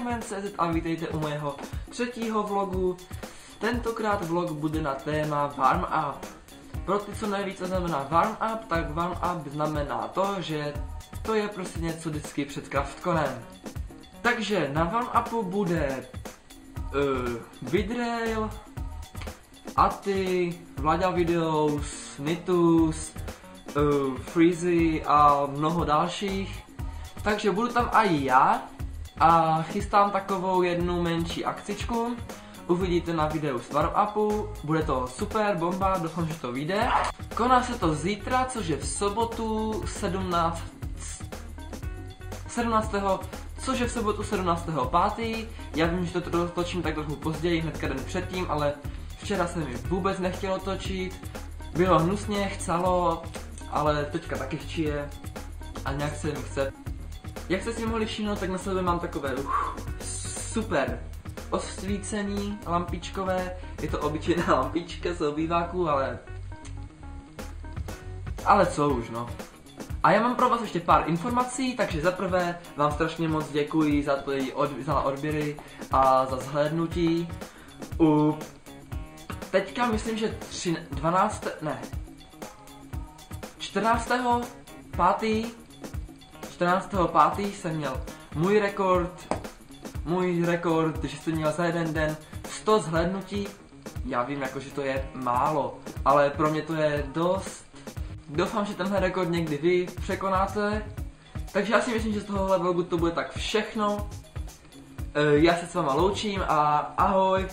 Ironman.cz a vítejte u mého třetího vlogu. Tentokrát vlog bude na téma warm up. Pro ty, co neví, co znamená warm up, tak warm up znamená to, že to je prostě něco vždycky před CraftConem. Takže na warm upu bude Vidrail, Aty, Vlaďa Videos, Nitus, Freezy a mnoho dalších. Takže budu tam i já a chystám takovou jednu menší akcičku. Uvidíte na videu z warm upu, bude to super bomba, doufám, že to vyjde. Koná se to zítra, což je v sobotu 17. Což je v sobotu 17.5. Já vím, že to točím tak trochu později, hnedka den předtím, ale včera se mi vůbec nechtělo točit. Bylo hnusně, chcelo, ale teďka taky chčije a nějak se mi chce. Jak jste si mohli všimnout, tak na sebe mám takové super osvícení lampičkové. Je to obyčejná lampička z obýváku, ale co už no. A já mám pro vás ještě pár informací, takže zaprvé vám strašně moc děkuji za odběry a za zhlédnutí. Teďka myslím, že 14.5. jsem měl můj rekord, že jsem měl za jeden den 100 zhlédnutí. Já vím, jako, že to je málo, ale pro mě to je dost. Doufám, že tenhle rekord někdy vy překonáte. Takže já si myslím, že z tohohle vlogu to bude tak všechno. Já se s váma loučím a ahoj.